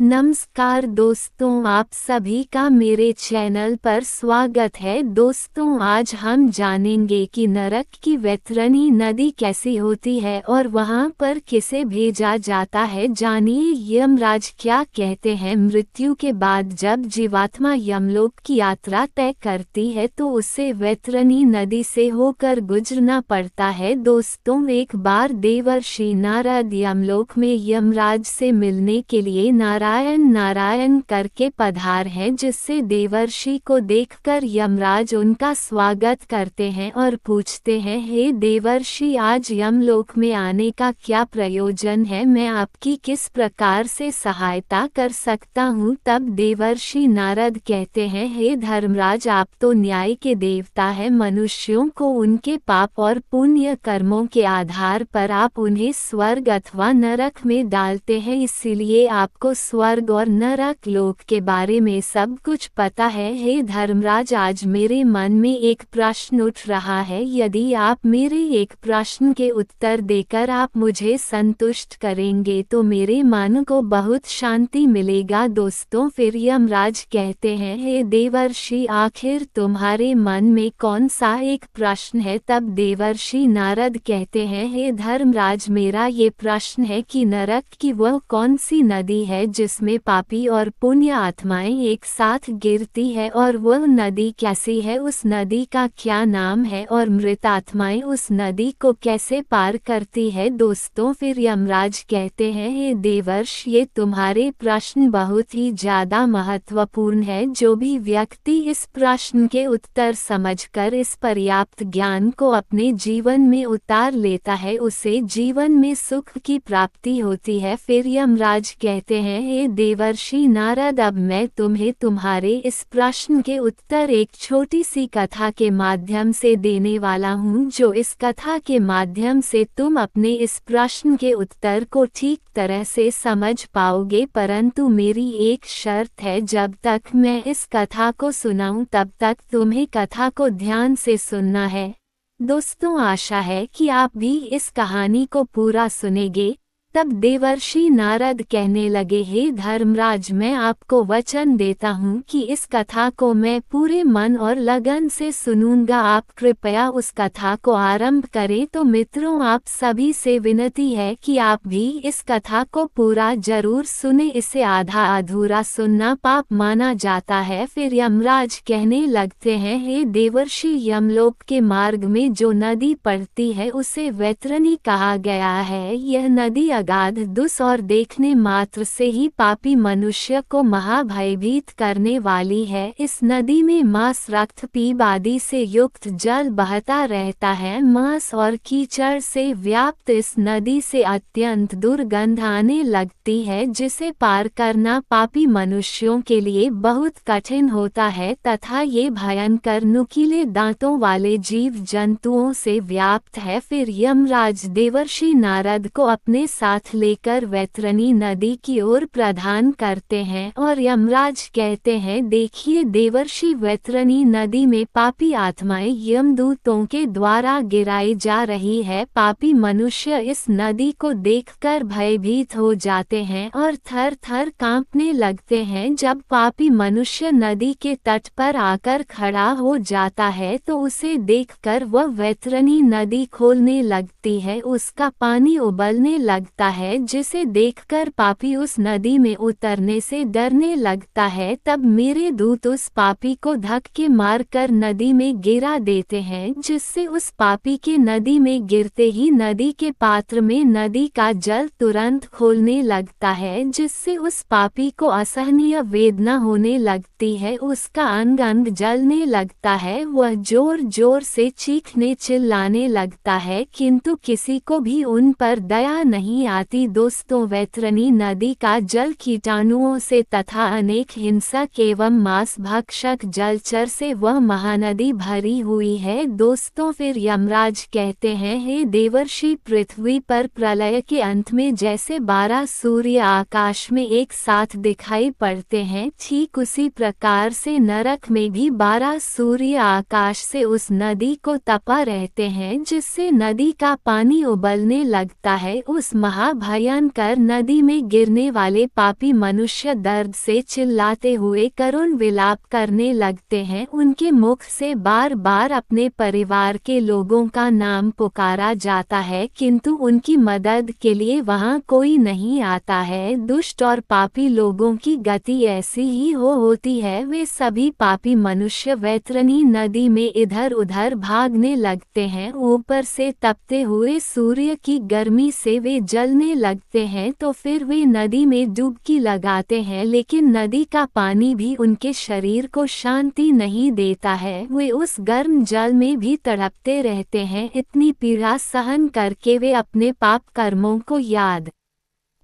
नमस्कार दोस्तों, आप सभी का मेरे चैनल पर स्वागत है। दोस्तों, आज हम जानेंगे कि नरक की वैतरणी नदी कैसी होती है और वहां पर किसे भेजा जाता है। जानिए यमराज क्या कहते हैं। मृत्यु के बाद जब जीवात्मा यमलोक की यात्रा तय करती है तो उसे वैतरणी नदी से होकर गुजरना पड़ता है। दोस्तों, एक बार देवर्षि नारद यमलोक में यमराज से मिलने के लिए नारायण नारायण करके पधार हैं, जिससे देवर्षि को देखकर यमराज उनका स्वागत करते हैं और पूछते हैं, हे देवर्षि, आज यमलोक में आने का क्या प्रयोजन है? मैं आपकी किस प्रकार से सहायता कर सकता हूँ? तब देवर्षि नारद कहते हैं, हे धर्मराज, आप तो न्याय के देवता हैं। मनुष्यों को उनके पाप और पुण्य कर्मों के आधार पर आप उन्हें स्वर्ग अथवा नरक में डालते हैं, इसीलिए आपको स्वर्ग और नरक लोक के बारे में सब कुछ पता है। हे धर्मराज, आज मेरे मन में एक प्रश्न उठ रहा है। यदि आप मेरे एक प्रश्न के उत्तर देकर आप मुझे संतुष्ट करेंगे तो मेरे मन को बहुत शांति मिलेगा। दोस्तों, फिर यमराज कहते हैं, हे देवर्षि, आखिर तुम्हारे मन में कौन सा एक प्रश्न है? तब देवर्षि नारद कहते हैं, हे धर्मराज, मेरा ये प्रश्न है कि नरक की वह कौन सी नदी है जिसमें पापी और पुण्य आत्माएं एक साथ गिरती है, और वह नदी कैसी है? उस नदी का क्या नाम है और मृत आत्माएं उस नदी को कैसे पार करती है? दोस्तों, फिर यमराज कहते हैं, हे देवर्ष, ये तुम्हारे प्रश्न बहुत ही ज्यादा महत्वपूर्ण है। जो भी व्यक्ति इस प्रश्न के उत्तर समझकर इस पर्याप्त ज्ञान को अपने जीवन में उतार लेता है, उसे जीवन में सुख की प्राप्ति होती है। फिर यमराज कहते हैं, हे देवर्षि नारद, अब मैं तुम्हें तुम्हारे इस प्रश्न के उत्तर एक छोटी सी कथा के माध्यम से देने वाला हूँ। जो इस कथा के माध्यम से तुम अपने इस प्रश्न के उत्तर को ठीक तरह से समझ पाओगे, परंतु मेरी एक शर्त है। जब तक मैं इस कथा को सुनाऊं तब तक तुम्हें कथा को ध्यान से सुनना है। दोस्तों, आशा है कि आप भी इस कहानी को पूरा सुनेंगे। तब देवर्षि नारद कहने लगे, हे धर्मराज, मैं आपको वचन देता हूँ कि इस कथा को मैं पूरे मन और लगन से सुनूंगा। आप कृपया उस कथा को आरंभ करें। तो मित्रों, आप सभी से विनती है कि आप भी इस कथा को पूरा जरूर सुने। इसे आधा अधूरा सुनना पाप माना जाता है। फिर यमराज कहने लगते हैं, हे देवर्षि, यमलोक के मार्ग में जो नदी पड़ती है उसे वैतरणी कहा गया है। यह नदी अगाध दुस और देखने मात्र से ही पापी मनुष्य को महाभयभीत करने वाली है। इस नदी में मांस, रक्त, पीप आदि से युक्त जल बहता रहता है। मांस और कीचड़ से व्याप्त इस नदी से अत्यंत दुर्गंध आने लगती है, जिसे पार करना पापी मनुष्यों के लिए बहुत कठिन होता है, तथा ये भयंकर नुकीले दांतों वाले जीव जंतुओं से व्याप्त है। फिर यमराज देवर्षि नारद को अपने साथ लेकर वैतरणी नदी की ओर प्रदान करते हैं और यमराज कहते हैं, देखिए देवर्षि, वैतरणी नदी में पापी आत्माएं यमदूतों के द्वारा गिराई जा रही है। पापी मनुष्य इस नदी को देखकर भयभीत हो जाते हैं और थर थर कांपने लगते हैं। जब पापी मनुष्य नदी के तट पर आकर खड़ा हो जाता है तो उसे देखकर वह वैतरणी नदी खोलने लगती है। उसका पानी उबलने लगता है, जिसे देखकर पापी उस नदी में उतरने से डरने लगता है। तब मेरे दूत उस पापी को धक्के मारकर नदी में गिरा देते हैं, जिससे उस पापी के नदी में गिरते ही नदी के पात्र में नदी का जल तुरंत खोलने लगता है, जिससे उस पापी को असहनीय वेदना होने लगती है। उसका अंग अंग जलने लगता है। वह जोर जोर से चीखने चिल्लाने लगता है, किंतु किसी को भी उन पर दया नहीं आती। दोस्तों, वैतरणी नदी का जल कीटाणुओं से तथा अनेक हिंसक एवं मांस भक्षक जलचर से वह महानदी भरी हुई है। दोस्तों, फिर यमराज कहते हैं, हे देवर्षि, पृथ्वी पर प्रलय के अंत में जैसे 12 सूर्य आकाश में एक साथ दिखाई पड़ते हैं, ठीक उसी प्रकार से नरक में भी 12 सूर्य आकाश से उस नदी को तपा रहते हैं, जिससे नदी का पानी उबलने लगता है। उस महाभयंकर नदी में गिरने वाले पापी मनुष्य दर्द से चिल्लाते हुए करुण विलाप करने लगते हैं। उनके मुख से बार बार अपने परिवार के लोगों का नाम पुकारा जाता है, किंतु उनकी मदद के लिए वहां कोई नहीं आता है। दुष्ट और पापी लोगों की गति ऐसी ही होती है। वे सभी पापी मनुष्य वैतरणी नदी में इधर उधर भागने लगते हैं। ऊपर से तपते हुए सूर्य की गर्मी से वे जलने लगते हैं, तो फिर वे नदी में डुबकी लगाते हैं, लेकिन नदी का पानी भी उनके शरीर को शांति नहीं देता है। वे उस गर्म जल में भी तड़पते रहते हैं। इतनी पीड़ा सहन करके वे अपने पाप कर्मों को याद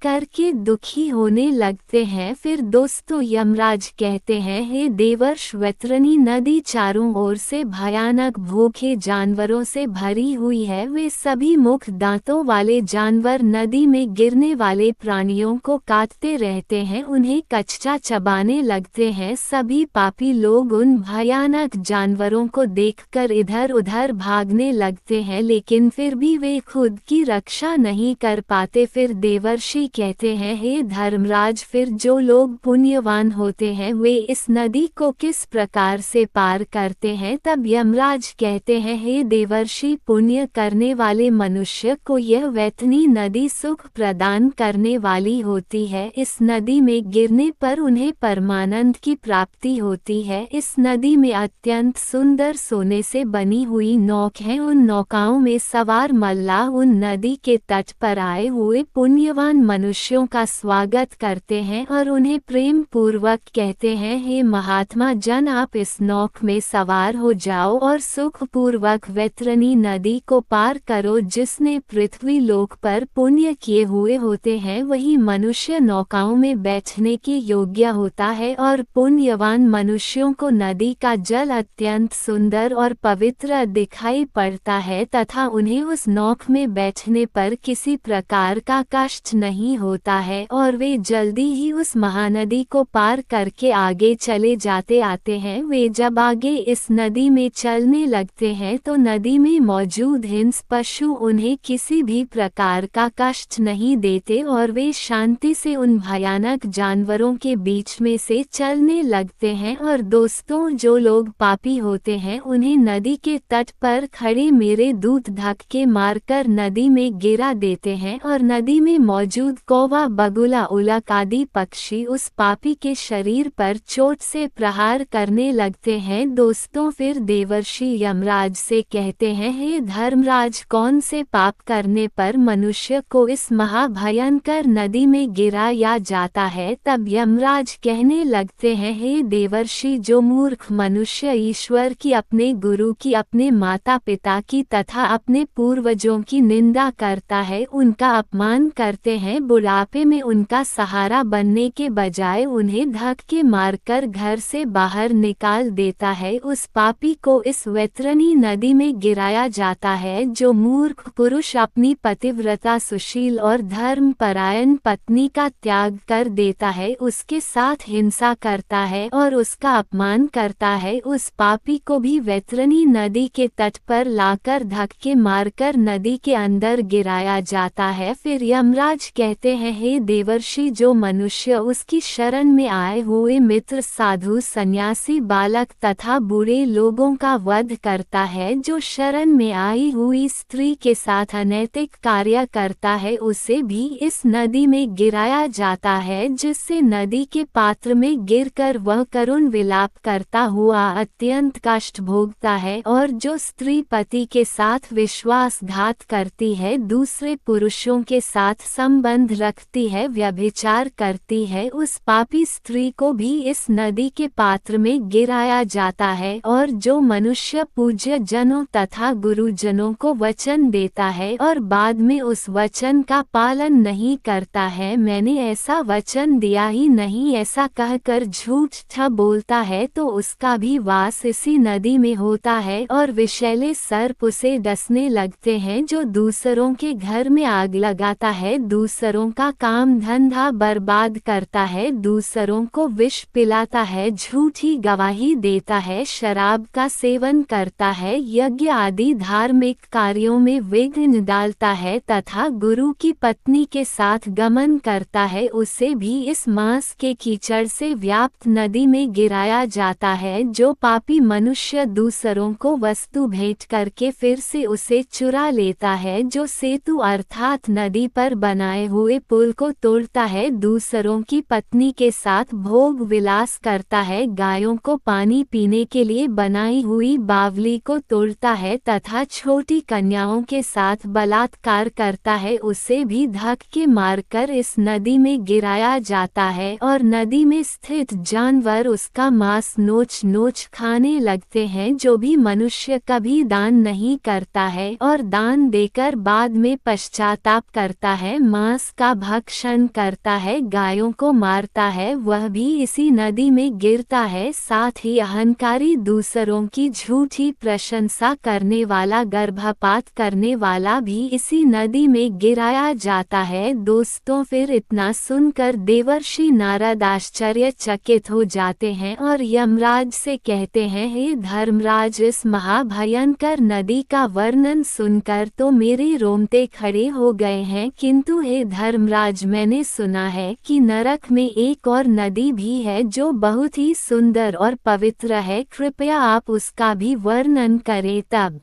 करके दुखी होने लगते हैं। फिर दोस्तों यमराज कहते हैं, हे देवर्ष, वैतरणी नदी चारों ओर से भयानक भूखे जानवरों से भरी हुई है। वे सभी मुख दांतों वाले जानवर नदी में गिरने वाले प्राणियों को काटते रहते हैं, उन्हें कच्चा चबाने लगते हैं। सभी पापी लोग उन भयानक जानवरों को देखकर इधर उधर भागने लगते हैं, लेकिन फिर भी वे खुद की रक्षा नहीं कर पाते। फिर देवर्षि कहते हैं, हे धर्मराज, फिर जो लोग पुण्यवान होते हैं वे इस नदी को किस प्रकार से पार करते हैं? तब यमराज कहते हैं, हे देवर्षि, पुण्य करने वाले मनुष्य को यह वैतरणी नदी सुख प्रदान करने वाली होती है। इस नदी में गिरने पर उन्हें परमानंद की प्राप्ति होती है। इस नदी में अत्यंत सुंदर सोने से बनी हुई नौक है। उन नौकाओं में सवार मल्लाह उन नदी के तट पर आए हुए पुण्यवान मनुष्यों का स्वागत करते हैं और उन्हें प्रेम पूर्वक कहते हैं, हे महात्मा जन, आप इस नौक में सवार हो जाओ और सुख पूर्वक वैतरणी नदी को पार करो। जिसने पृथ्वी लोक पर पुण्य किए हुए होते हैं वही मनुष्य नौकाओं में बैठने के योग्य होता है, और पुण्यवान मनुष्यों को नदी का जल अत्यंत सुंदर और पवित्र दिखाई पड़ता है तथा उन्हें उस नौक में बैठने पर किसी प्रकार का कष्ट नहीं होता है, और वे जल्दी ही उस महानदी को पार करके आगे चले जाते आते हैं। वे जब आगे इस नदी में चलने लगते हैं तो नदी में मौजूद हिंस पशु उन्हें किसी भी प्रकार का कष्ट नहीं देते और वे शांति से उन भयानक जानवरों के बीच में से चलने लगते हैं। और दोस्तों, जो लोग पापी होते हैं उन्हें नदी के तट पर खड़े मेरे दूत धक्के मारकर नदी में गिरा देते हैं, और नदी में मौजूद कौवा, बगुला, उल्क आदि पक्षी उस पापी के शरीर पर चोट से प्रहार करने लगते हैं। दोस्तों, फिर देवर्षि यमराज से कहते हैं, हे धर्मराज, कौन से पाप करने पर मनुष्य को इस महाभयंकर नदी में गिराया जाता है? तब यमराज कहने लगते हैं, हे देवर्षि, जो मूर्ख मनुष्य ईश्वर की, अपने गुरु की, अपने माता पिता की तथा अपने पूर्वजों की निंदा करता है, उनका अपमान करते हैं, बुढ़ापे में उनका सहारा बनने के बजाय उन्हें धक्के मारकर घर से बाहर निकाल देता है, उस पापी को इस वैतरणी नदी में गिराया जाता है। जो मूर्ख पुरुष अपनी पतिव्रता, सुशील और धर्मपरायण पत्नी का त्याग कर देता है, उसके साथ हिंसा करता है और उसका अपमान करता है, उस पापी को भी वैतरणी नदी के तट पर लाकर धक्के मारकर नदी के अंदर गिराया जाता है। फिर यमराज कहते हैं, हे देवर्षि, जो मनुष्य उसकी शरण में आए हुए मित्र, साधु, सन्यासी, बालक तथा बूढ़े लोगों का वध करता है, जो शरण में आई हुई स्त्री के साथ अनैतिक कार्य करता है, उसे भी इस नदी में गिराया जाता है, जिससे नदी के पात्र में गिरकर वह करुण विलाप करता हुआ अत्यंत कष्ट भोगता है। और जो स्त्री पति के साथ विश्वासघात करती है, दूसरे पुरुषों के साथ संबंध रखती है, व्यभिचार करती है, उस पापी स्त्री को भी इस नदी के पात्र में गिराया जाता है। और जो मनुष्य पूज्य जनों तथा गुरुजनों को वचन देता है और बाद में उस वचन का पालन नहीं करता है, मैंने ऐसा वचन दिया ही नहीं ऐसा कहकर झूठ बोलता है, तो उसका भी वास इसी नदी में होता है और विषैले सर्प उसे डसने लगते हैं। जो दूसरों के घर में आग लगाता है, दूसरों दूसरों का काम धंधा बर्बाद करता है, दूसरों को विष पिलाता है, झूठी गवाही देता है, शराब का सेवन करता है, यज्ञ आदि धार्मिक कार्यों में विघ्न डालता है तथा गुरु की पत्नी के साथ गमन करता है, उसे भी इस मांस के कीचड़ से व्याप्त नदी में गिराया जाता है। जो पापी मनुष्य दूसरों को वस्तु भेंट करके फिर से उसे चुरा लेता है, जो सेतु अर्थात नदी पर बनाए हुए पुल को तोड़ता है, दूसरों की पत्नी के साथ भोग विलास करता है, गायों को पानी पीने के लिए बनाई हुई बावली को तोड़ता है तथा छोटी कन्याओं के साथ बलात्कार करता है, उसे भी धक्के मारकर इस नदी में गिराया जाता है और नदी में स्थित जानवर उसका मांस नोच नोच खाने लगते हैं। जो भी मनुष्य कभी दान नहीं करता है और दान देकर बाद में पश्चाताप करता है, मांस का भक्षण करता है, गायों को मारता है, वह भी इसी नदी में गिरता है। साथ ही अहंकारी, दूसरों की झूठी प्रशंसा करने वाला, गर्भपात करने वाला भी इसी नदी में गिराया जाता है। दोस्तों, फिर इतना सुनकर देवर्षि नारद आश्चर्यचकित हो जाते हैं और यमराज से कहते हैं, हे धर्मराज, इस महाभयंकर नदी का वर्णन सुनकर तो मेरे रोंगटे खड़े हो गए हैं, किंतु हे धर्मराज, मैंने सुना है कि नरक में एक और नदी भी है जो बहुत ही सुंदर और पवित्र है, कृपया आप उसका भी वर्णन करें। तब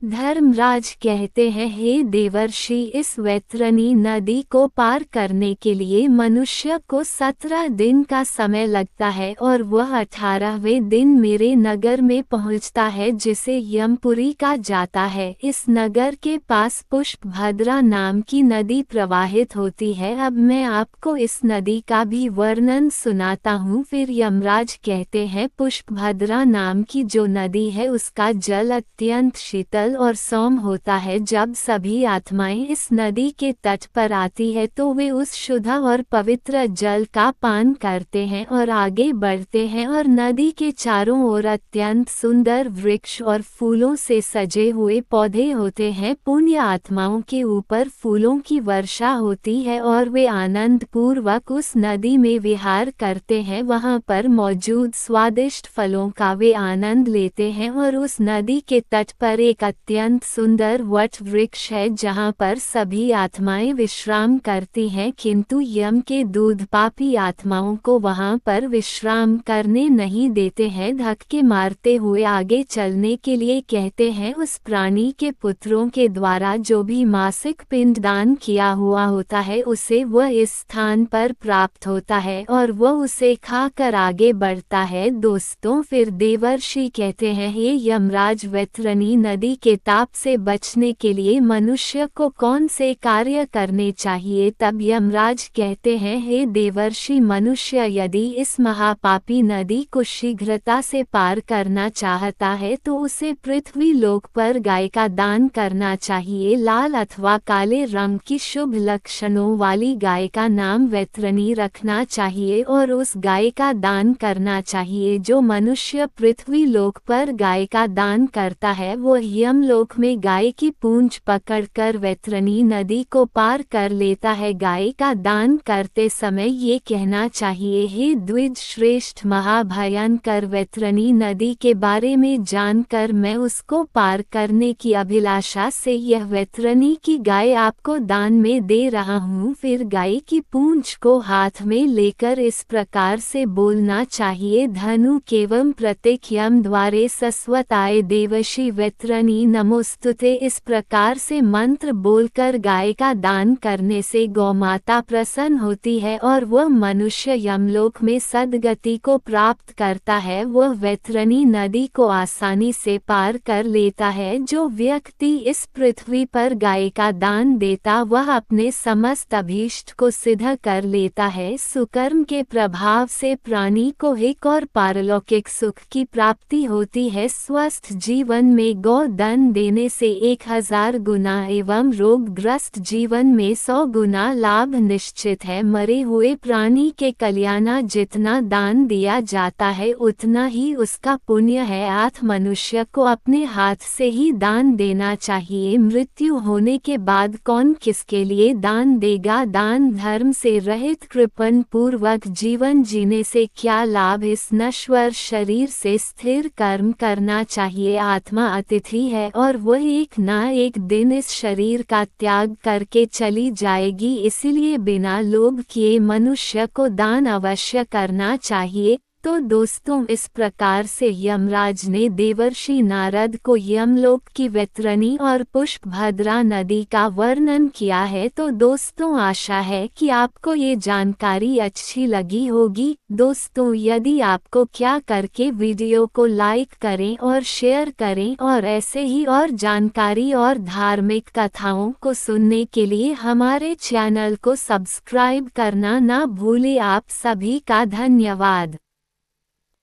धर्मराज कहते हैं, हे देवर्षि, इस वैतरणी नदी को पार करने के लिए मनुष्य को 17 दिन का समय लगता है और वह 18वें दिन मेरे नगर में पहुंचता है, जिसे यमपुरी का जाता है। इस नगर के पास पुष्पभद्रा नाम की नदी प्रवाहित होती है। अब मैं आपको इस नदी का भी वर्णन सुनाता हूँ। फिर यमराज कहते हैं, पुष्पभद्रा नाम की जो नदी है उसका जल अत्यंत शीतल और सौम्य होता है। जब सभी आत्माएं इस नदी के तट पर आती है तो वे उस शुद्ध और पवित्र जल का पान करते हैं और आगे बढ़ते हैं और नदी के चारों ओर अत्यंत सुंदर वृक्ष और फूलों से सजे हुए पौधे होते हैं। पुण्य आत्माओं के ऊपर फूलों की वर्षा होती है और वे आनंद पूर्वक उस नदी में विहार करते हैं। वहां पर मौजूद स्वादिष्ट फलों का वे आनंद लेते हैं और उस नदी के तट पर एक अत्यंत सुंदर वट वृक्ष है जहाँ पर सभी आत्माएं विश्राम करती हैं, किंतु यम के दूध पापी आत्माओं को वहाँ पर विश्राम करने नहीं देते हैं, धक्के मारते हुए आगे चलने के लिए कहते हैं। उस प्राणी के पुत्रों के द्वारा जो भी मासिक पिंडदान किया हुआ होता है उसे वह इस स्थान पर प्राप्त होता है और वह उसे खाकर आगे बढ़ता है। दोस्तों, फिर देवर्षि कहते हैं, हे यमराज, वैतरणी नदी के ताप से बचने के लिए मनुष्य को कौन से कार्य करने चाहिए। तब यमराज कहते हैं, हे देवर्षि, मनुष्य यदि इस महापापी नदी को शीघ्रता से पार करना चाहता है तो उसे पृथ्वी लोक पर गाय का दान करना चाहिए। लाल अथवा काले रंग की शुभ लक्षणों वाली गाय का नाम वैतरणी रखना चाहिए और उस गाय का दान करना चाहिए। जो मनुष्य पृथ्वी लोक पर गाय का दान करता है वो यमलोक में गाय की पूंछ पकड़कर वैतरणी नदी को पार कर लेता है। गाय का दान करते समय ये कहना चाहिए, हे द्विज श्रेष्ठ, महाभयंकर वैतरणी नदी के बारे में जानकर मैं उसको पार करने की अभिलाषा से यह वैतरणी की गाय आपको दान में दे रहा हूँ। फिर गाय की पूंछ को हाथ में लेकर इस प्रकार से बोलना चाहिए, धनु केवं प्रत्येक यम द्वारे सस्वताय देवशी वैतरणी नमोस्तुते। इस प्रकार से मंत्र बोलकर गाय का दान करने से गौमाता प्रसन्न होती है और वह मनुष्य यमलोक में सद्गति को प्राप्त करता है। वह वैतरणी नदी को आसानी से पार कर लेता है। जो व्यक्ति इस पृथ्वी पर गाय का दान देता वह अपने समस्त अभीष्ट को सिद्ध कर लेता है। सुकर्म के प्रभाव से प्राणी को एक और पारलौकिक सुख की प्राप्ति होती है। स्वस्थ जीवन में गौ धन दान देने से 1000 गुना एवं रोगग्रस्त जीवन में 100 गुना लाभ निश्चित है। मरे हुए प्राणी के कल्याण जितना दान दिया जाता है उतना ही उसका पुण्य है। मनुष्य को अपने हाथ से ही दान देना चाहिए। मृत्यु होने के बाद कौन किसके लिए दान देगा। दान धर्म से रहित कृपण पूर्वक जीवन जीने से क्या लाभ। इस नश्वर शरीर से स्थिर कर्म करना चाहिए। आत्मा अतिथि है और वह एक ना एक दिन इस शरीर का त्याग करके चली जाएगी, इसलिए बिना लोभ किए मनुष्य को दान अवश्य करना चाहिए। तो दोस्तों, इस प्रकार से यमराज ने देवर्षि नारद को यमलोक की वैतरणी और पुष्पभद्रा नदी का वर्णन किया है। तो दोस्तों, आशा है कि आपको ये जानकारी अच्छी लगी होगी। दोस्तों, यदि आपको क्या करके वीडियो को लाइक करें और शेयर करें और ऐसे ही और जानकारी और धार्मिक कथाओं को सुनने के लिए हमारे चैनल को सब्सक्राइब करना ना भूलें। आप सभी का धन्यवाद।